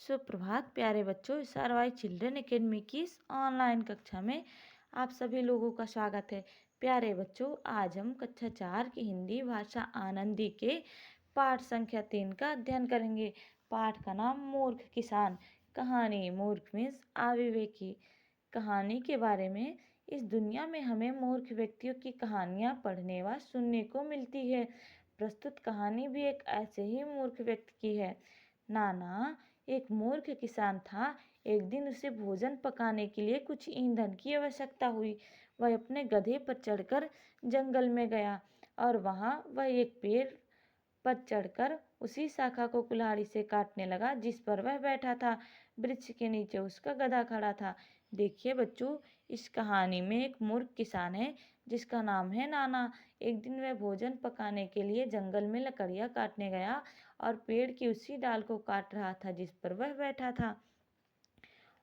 सुप्रभात प्यारे बच्चों। SRY चिल्ड्रन एकेडमी की इस ऑनलाइन कक्षा में आप सभी लोगों का स्वागत है। प्यारे बच्चों, आज हम कक्षा 4 की हिंदी भाषा आनंदी के पाठ संख्या 3 का अध्ययन करेंगे। पाठ का नाम मूर्ख किसान। कहानी मूर्ख मीन्स अविवेकी। कहानी के बारे में, इस दुनिया में हमें मूर्ख व्यक्तियों की कहानियाँ पढ़ने व सुनने को मिलती है। प्रस्तुत कहानी भी एक ऐसे ही मूर्ख व्यक्ति की है। नाना एक मूर्ख किसान था। एक दिन उसे भोजन पकाने के लिए कुछ ईंधन की आवश्यकता हुई। वह अपने गधे पर चढ़कर जंगल में गया और वहां वह एक पेड़ पर चढ़कर उसी शाखा को कुल्हाड़ी से काटने लगा जिस पर वह बैठा था। वृक्ष के नीचे उसका गधा खड़ा था। देखिए बच्चों, इस कहानी में एक मूर्ख किसान है जिसका नाम है नाना। एक दिन वह भोजन पकाने के लिए जंगल में लकड़ियाँ काटने गया और पेड़ की उसी डाल को काट रहा था जिस पर वह बैठा था।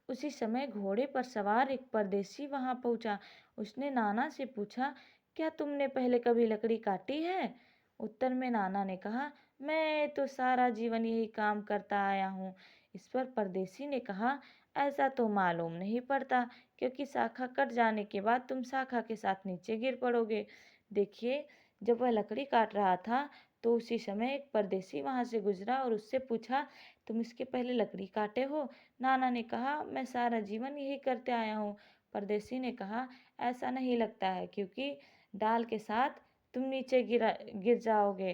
उसी समय घोड़े पर सवार एक परदेसी वहां पहुंचा। उसने नाना से पूछा, क्या तुमने पहले कभी लकड़ी काटी है? उत्तर में नाना ने कहा, मैं तो सारा जीवन यही काम करता आया हूँ। इस पर परदेसी ने कहा, ऐसा तो मालूम नहीं पड़ता, क्योंकि शाखा कट जाने के बाद तुम शाखा के साथ नीचे गिर पड़ोगे। देखिए, जब वह लकड़ी काट रहा था तो उसी समय एक परदेसी वहां से गुजरा और उससे पूछा, तुम इसके पहले लकड़ी काटे हो? नाना ने कहा, मैं सारा जीवन यही करते आया हूँ। परदेसी ने कहा, ऐसा नहीं लगता है, क्योंकि डाल के साथ तुम नीचे गिर जाओगे।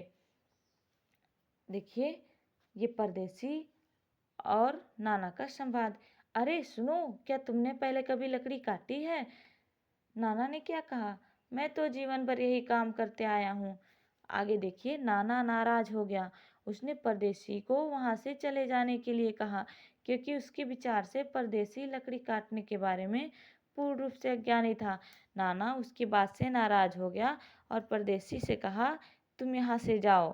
देखिए, ये परदेसी और नाना का संवाद। अरे सुनो, क्या तुमने पहले कभी लकड़ी काटी है? नाना ने क्या कहा, मैं तो जीवन भर यही काम करते आया हूँ। आगे देखिए, नाना नाराज हो गया। उसने परदेसी को वहां से चले जाने के लिए कहा, क्योंकि उसके विचार से परदेसी लकड़ी काटने के बारे में पूर्ण रूप से अज्ञानी था। नाना उसकी बात से नाराज हो गया और परदेसी से कहा, तुम यहाँ से जाओ,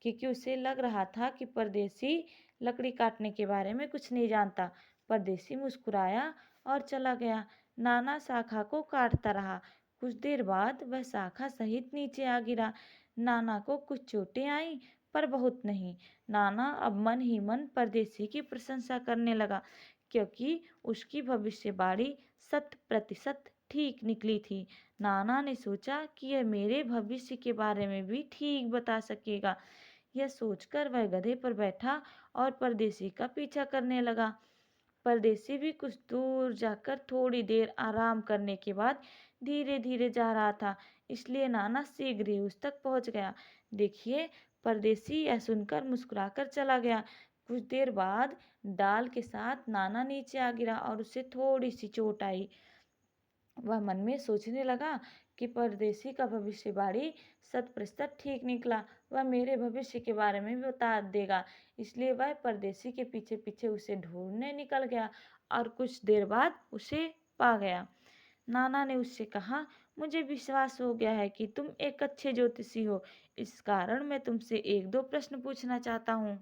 क्योंकि उसे लग रहा था कि परदेसी लकड़ी काटने के बारे में कुछ नहीं जानता। परदेसी मुस्कुराया और चला गया। नाना शाखा को काटता रहा। कुछ देर बाद वह शाखा सहित नीचे आ गिरा। नाना को कुछ चोटें आईं, पर बहुत नहीं। नाना अब मन ही मन परदेसी की प्रशंसा करने लगा, क्योंकि उसकी भविष्यवाणी 100% ठीक निकली थी। नाना ने सोचा कि यह मेरे भविष्य के बारे में भी ठीक बता सकेगा। यह सोचकर वह गधे पर बैठा और परदेसी का पीछा करने लगा। परदेसी भी कुछ दूर जाकर थोड़ी देर आराम करने के बाद धीरे धीरे जा रहा था, इसलिए नाना शीघ्र ही उस तक पहुंच गया। देखिए, परदेसी यह सुनकर मुस्कुराकर चला गया। कुछ देर बाद डाल के साथ नाना नीचे आ गिरा और उसे थोड़ी सी चोट आई। वह मन में सोचने लगा कि परदेसी का भविष्यवाणी 100% ठीक निकला। वह मेरे भविष्य के बारे में भी बता देगा। इसलिए वह परदेसी के पीछे पीछे उसे ढूंढने निकल गया और कुछ देर बाद उसे पा गया। नाना ने उससे कहा, मुझे विश्वास हो गया है कि तुम एक अच्छे ज्योतिषी हो। इस कारण मैं तुमसे एक दो प्रश्न पूछना चाहता हूँ।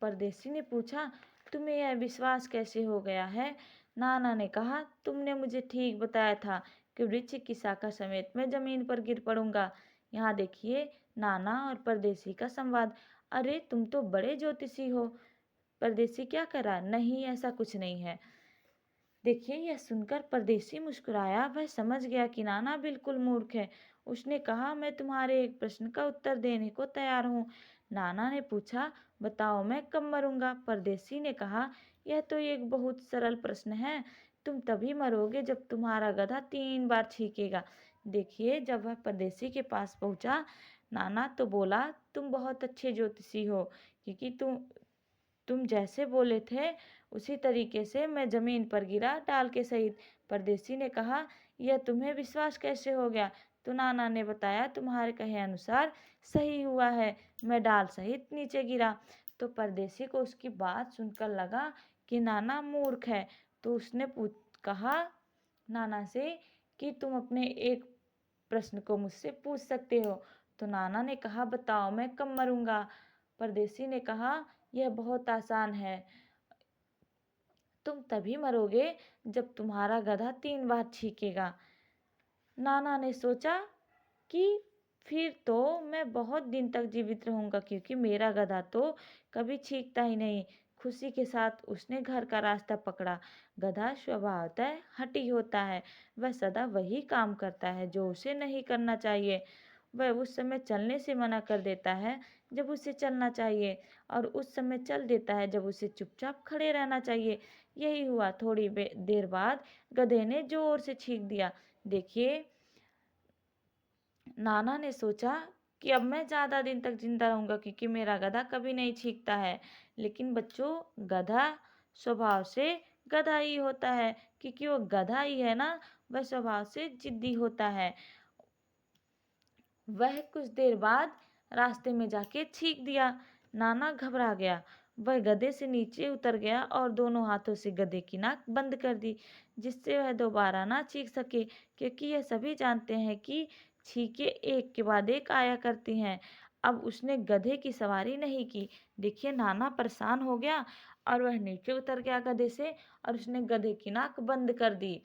परदेसी ने पूछा, तुम्हें यह विश्वास कैसे हो गया है? नाना ने कहा, तुमने मुझे ठीक बताया था कि वृक्ष की शाखा समेत मैं जमीन पर गिर पड़ूंगा। यहाँ देखिए, नाना और परदेसी का संवाद। अरे तुम तो बड़े ज्योतिषी हो। परदेसी क्या करा, नहीं ऐसा कुछ नहीं है। देखिए, यह सुनकर परदेसी मुस्कुराया। वह समझ गया कि नाना बिल्कुल मूर्ख है। उसने कहा, मैं तुम्हारे एक प्रश्न का उत्तर देने को तैयार हूँ। नाना ने पूछा, बताओ मैं कब मरूंगा? परदेसी ने कहा, यह तो एक बहुत सरल प्रश्न है। तुम तभी मरोगे जब तुम्हारा गधा 3 बार छींकेगा। देखिए, जब वह परदेसी के पास पहुंचा, नाना तो बोला, तुम बहुत अच्छे ज्योतिषी हो, क्योंकि तुम जैसे बोले थे उसी तरीके से मैं जमीन पर गिरा, डाल के सहित। परदेसी ने कहा, यह तुम्हें विश्वास कैसे हो गया? तो नाना ने बताया, तुम्हारे कहे अनुसार सही हुआ है, मैं डाल सहित नीचे गिरा। तो परदेसी को उसकी बात सुनकर लगा कि नाना मूर्ख है। तो उसने कहा नाना से कि तुम अपने एक प्रश्न को मुझसे पूछ सकते हो। तो नाना ने कहा, बताओ मैं कब मरूंगा? परदेसी ने कहा, यह बहुत आसान है, तुम तभी मरोगे जब तुम्हारा गधा 3 बार छींकेगा। नाना ने सोचा कि फिर तो मैं बहुत दिन तक जीवित रहूंगा, क्योंकि मेरा गधा तो कभी छींकता ही नहीं। खुशी के साथ उसने घर का रास्ता पकड़ा। गधा स्वभावतः हठी होता है। वह सदा वही काम करता है जो उसे नहीं करना चाहिए। वह उस समय चलने से मना कर देता है जब उसे चलना चाहिए, और उस समय चल देता है जब उसे चुपचाप खड़े रहना चाहिए। यही हुआ। थोड़ी देर बाद गधे ने जोर से छींक दिया। देखिए, नाना ने सोचा कि अब मैं ज़्यादा दिन तक जिंदा रहूंगा, क्योंकि मेरा गधा कभी नहीं छींकता है। लेकिन बच्चों, गधा स्वभाव से गधा ही होता है, क्योंकि वो गधा ही है ना। वह स्वभाव से जिद्दी होता है। वह कुछ देर बाद रास्ते में जाके छींक दिया। नाना घबरा गया। वह गधे से नीचे उतर गया और दोनों हाथों से गधे की नाक बंद कर दी, जिससे वह दोबारा ना छींक सके, क्योंकि यह सभी जानते हैं कि छींके एक के बाद एक आया करती हैं। अब उसने गधे की सवारी नहीं की। देखिए, नाना परेशान हो गया और वह नीचे उतर गया गधे से, और उसने गधे की नाक बंद कर दी।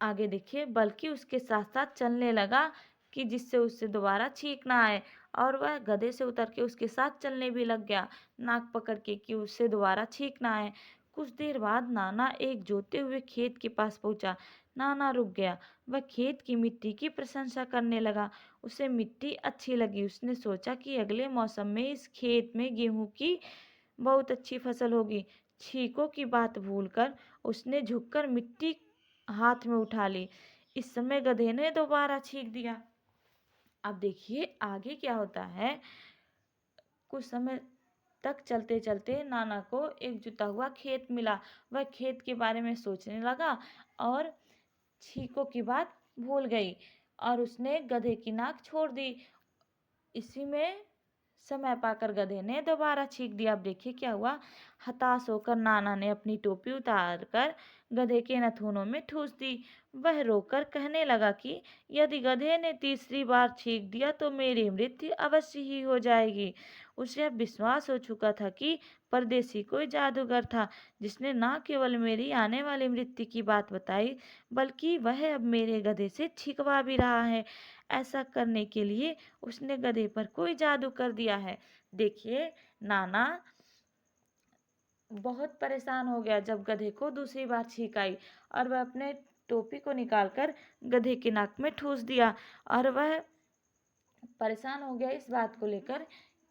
आगे देखिए, बल्कि उसके साथ साथ चलने लगा कि जिससे उससे दोबारा छींक ना आए। और वह गधे से उतर के उसके साथ चलने भी लग गया, नाक पकड़ के, कि उससे दोबारा छींक ना आए। कुछ देर बाद नाना एक जोते हुए खेत के पास पहुंचा। नाना रुक गया। वह खेत की मिट्टी की प्रशंसा करने लगा। उसे मिट्टी अच्छी लगी। उसने सोचा कि अगले मौसम में इस खेत में गेहूं की बहुत अच्छी फसल होगी। छींकों की बात भूलकर उसने झुककर मिट्टी हाथ में उठा ली। इस समय गधे ने दोबारा छींक दिया। अब देखिए आगे क्या होता है। कुछ समय तक चलते चलते नाना को एक जुता हुआ खेत मिला। वह खेत के बारे में सोचने लगा और छींकों की बात भूल गई, और उसने गधे की नाक छोड़ दी। इसी में समय पाकर गधे ने दोबारा छींक दिया। अब देखिए क्या हुआ। हताश होकर नाना ने अपनी टोपी उतार कर गधे के नथुनों में ठूस दी। वह रोकर कहने लगा कि यदि गधे ने तीसरी बार छींक दिया तो मेरी मृत्यु अवश्य ही हो जाएगी। उसे अब विश्वास हो चुका था कि परदेसी कोई जादूगर था, जिसने न केवल मेरी आने वाली मृत्यु की बात बताई, बल्कि वह अब मेरे गधे से छिकवा भी रहा है। ऐसा करने के लिए उसने गधे पर कोई जादू कर दिया है। देखिए, नाना बहुत परेशान हो गया जब गधे को दूसरी बार छींक आई, और वह अपने टोपी को निकालकर गधे की नाक में ठूस दिया। और वह परेशान हो गया इस बात को लेकर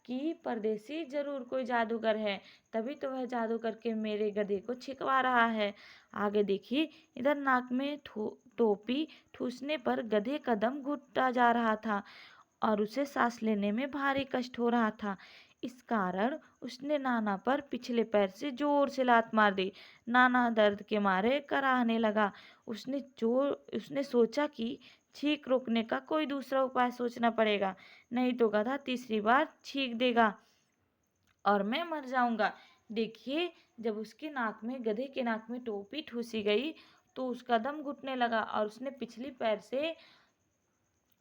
कि परदेसी जरूर कोई जादूगर है, तभी तो वह जादू करके मेरे गधे को छिकवा रहा है। आगे देखिए, इधर नाक में टोपी ठूसने पर गधे का दम घुटता जा रहा था और उसे सांस लेने में भारी कष्ट हो रहा था। इस कारण उसने नाना पर पिछले पैर से जोर से लात मार दी। नाना दर्द के मारे कराहने लगा। उसने सोचा कि छींक रोकने का कोई दूसरा उपाय सोचना पड़ेगा, नहीं तो गधा तीसरी बार छींक देगा और मैं मर जाऊंगा। देखिए, जब उसकी नाक में, गधे के नाक में टोपी ठूसी गई, तो उसका दम घुटने लगा और उसने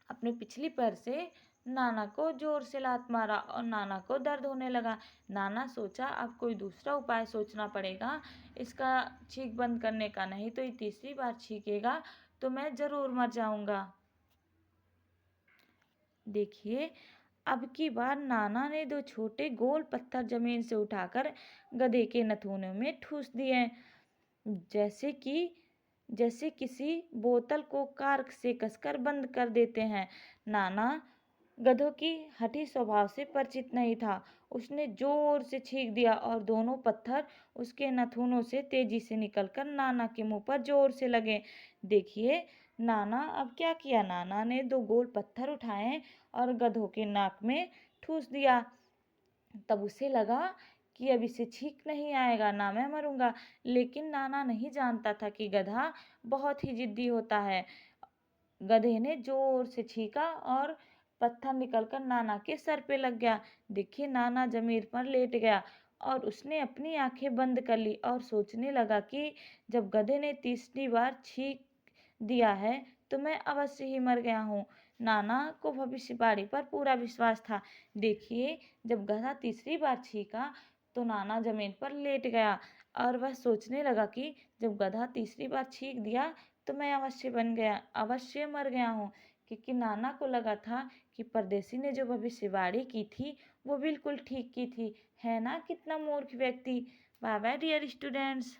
अपने पिछली पैर से नाना को जोर से लात मारा और नाना को दर्द होने लगा। नाना सोचा अब कोई दूसरा उपाय सोचना पड़ेगा इसका छींक बंद करने का, नहीं तो ये तीसरी बार छींकेगा तो मैं जरूर मर जाऊंगा। देखिए, अब की बार नाना ने दो छोटे गोल पत्थर जमीन से उठाकर गधे के नथुनों में ठूस दिए, जैसे कि जैसे किसी बोतल को कार्क से कसकर बंद कर देते हैं। नाना गधों की हठी स्वभाव से परिचित नहीं था। उसने जोर से छींक दिया और दोनों पत्थर उसके नथुनों से तेजी से निकलकर नाना के मुंह पर जोर से लगे। देखिए, नाना अब क्या किया। नाना ने दो गोल पत्थर उठाए और गधों के नाक में ठूस दिया। तब उसे लगा कि अब इसे छींक नहीं आएगा, ना मैं मरूंगा। लेकिन नाना नहीं जानता था कि गधा बहुत ही जिद्दी होता है। गधे ने जोर से छींका और पत्थर निकलकर नाना के सर पे लग गया। देखिए, नाना जमीन पर लेट गया और उसने अपनी आंखें बंद कर ली और सोचने लगा कि जब गधे ने तीसरी बार छींक दिया है तो मैं अवश्य ही मर गया हूँ। नाना को भविष्यवाणी पर पूरा विश्वास था। देखिए, जब गधा तीसरी बार छींका तो नाना जमीन पर लेट गया और वह सोचने लगा कि जब गधा तीसरी बार छींक दिया तो मैं अवश्य मर गया हूँ, क्योंकि नाना को लगा था कि परदेसी ने जो भविष्यवाणी की थी वो बिल्कुल ठीक की थी। है ना कितना मूर्ख व्यक्ति। Bye bye dear students.